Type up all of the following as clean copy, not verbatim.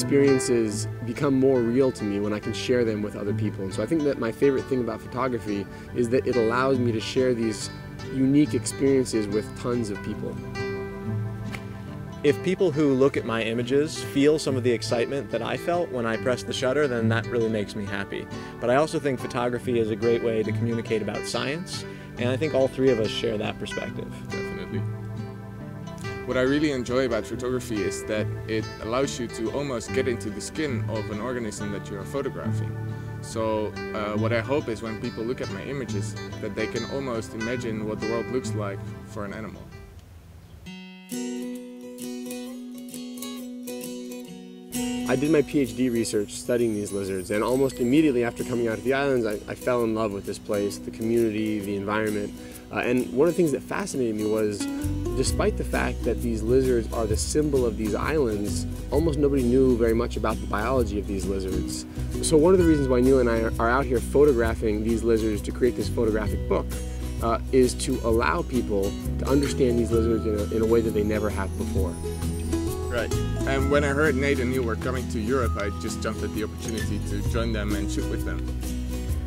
experiences become more real to me when I can share them with other people. And so I think that my favorite thing about photography is that it allows me to share these unique experiences with tons of people. If people who look at my images feel some of the excitement that I felt when I pressed the shutter, then that really makes me happy. But I also think photography is a great way to communicate about science, and I think all three of us share that perspective. Definitely. What I really enjoy about photography is that it allows you to almost get into the skin of an organism that you are photographing. So what I hope is when people look at my images that they can almost imagine what the world looks like for an animal. I did my PhD research studying these lizards, and almost immediately after coming out of the islands, I fell in love with this place, the community, the environment. And one of the things that fascinated me was, despite the fact that these lizards are the symbol of these islands, almost nobody knew very much about the biology of these lizards. So one of the reasons why Neil and I are out here photographing these lizards to create this photographic book is to allow people to understand these lizards in a way that they never have before. Right. And when I heard Nate and Neil were coming to Europe, I just jumped at the opportunity to join them and shoot with them.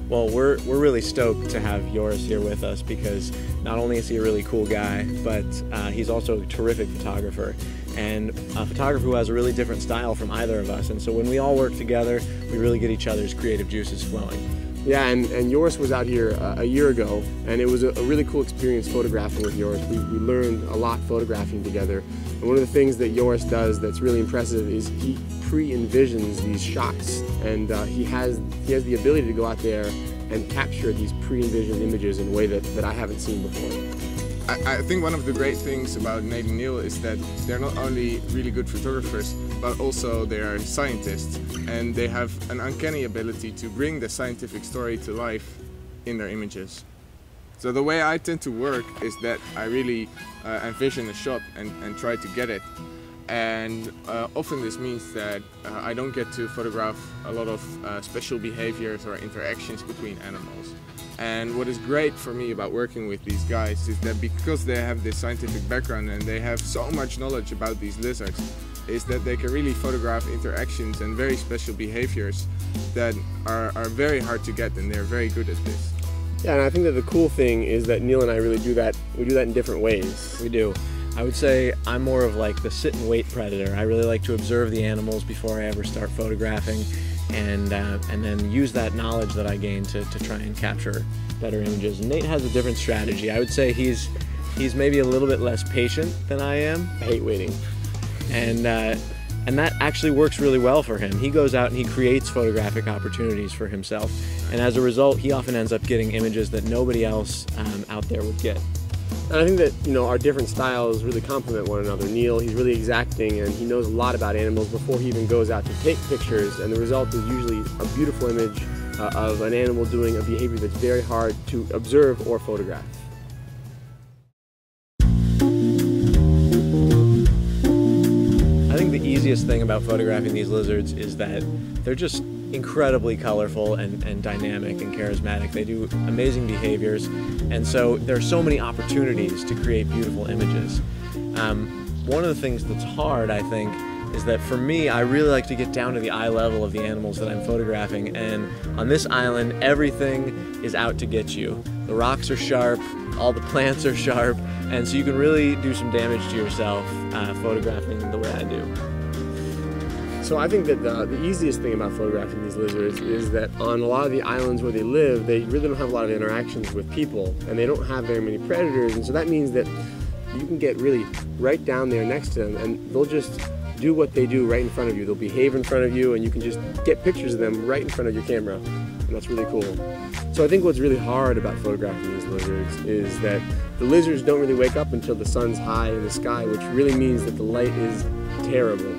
Well, we're really stoked to have Joris here with us because not only is he a really cool guy, but he's also a terrific photographer, and a photographer who has a really different style from either of us. And so when we all work together, we really get each other's creative juices flowing. Yeah, and Joris was out here a year ago, and it was a really cool experience photographing with Joris. We learned a lot photographing together. And one of the things that Joris does that's really impressive is he pre-envisions these shots, and he has the ability to go out there and capture these pre-envisioned images in a way that I haven't seen before. I think one of the great things about Nate and Neil is that they're not only really good photographers, but also they are scientists, and they have an uncanny ability to bring the scientific story to life in their images. So the way I tend to work is that I really envision a shot and try to get it. And often this means that I don't get to photograph a lot of special behaviors or interactions between animals. And what is great for me about working with these guys is that because they have this scientific background and they have so much knowledge about these lizards, is that they can really photograph interactions and very special behaviors that are very hard to get, and they're very good at this. Yeah, and I think that the cool thing is that Neil and I really do that. We do that in different ways. We do. I would say I'm more of like the sit and wait predator. I really like to observe the animals before I ever start photographing, and then use that knowledge that I gain to try and capture better images. And Nate has a different strategy. I would say he's maybe a little bit less patient than I am. I hate waiting. And that actually works really well for him. He goes out and he creates photographic opportunities for himself, and as a result he often ends up getting images that nobody else out there would get. And I think that, our different styles really complement one another. Neil, he's really exacting, and he knows a lot about animals before he even goes out to take pictures, and the result is usually a beautiful image of an animal doing a behavior that's very hard to observe or photograph. I think the easiest thing about photographing these lizards is that they're just incredibly colorful and dynamic and charismatic. They do amazing behaviors, and so there are so many opportunities to create beautiful images. One of the things that's hard, I think, is that for me, I really like to get down to the eye level of the animals that I'm photographing, and on this island, everything is out to get you. The rocks are sharp, all the plants are sharp, and so you can really do some damage to yourself photographing the way I do. So I think that the easiest thing about photographing these lizards is that on a lot of the islands where they live, they really don't have a lot of interactions with people, and they don't have very many predators, and so that means that you can get really right down there next to them, and they'll just do what they do right in front of you. They'll behave in front of you, and you can just get pictures of them right in front of your camera, and that's really cool. So I think what's really hard about photographing these lizards is that the lizards don't really wake up until the sun's high in the sky, which really means that the light is terrible.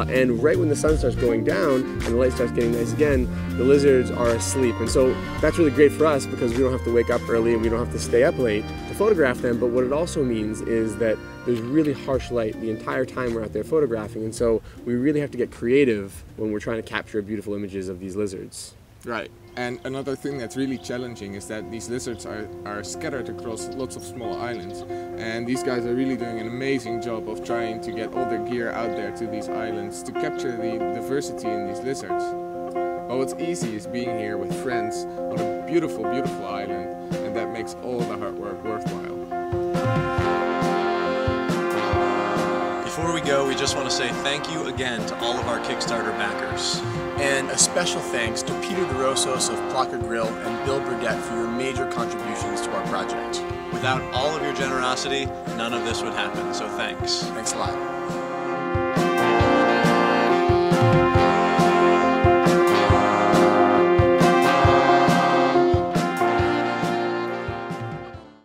And right when the sun starts going down and the light starts getting nice again, the lizards are asleep. And so that's really great for us because we don't have to wake up early and we don't have to stay up late to photograph them. But what it also means is that there's really harsh light the entire time we're out there photographing. And so we really have to get creative when we're trying to capture beautiful images of these lizards. Right. And another thing that's really challenging is that these lizards are scattered across lots of small islands. And these guys are really doing an amazing job of trying to get all their gear out there to these islands to capture the diversity in these lizards. But what's easy is being here with friends on a beautiful, beautiful island, and that makes all the hard work worthwhile. Before we go, we just want to say thank you again to all of our Kickstarter backers. And a special thanks to Peter DeRosos of Plucker Grill and Bill Burdett for your major contributions to our project. Without all of your generosity, none of this would happen, so thanks. Thanks a lot.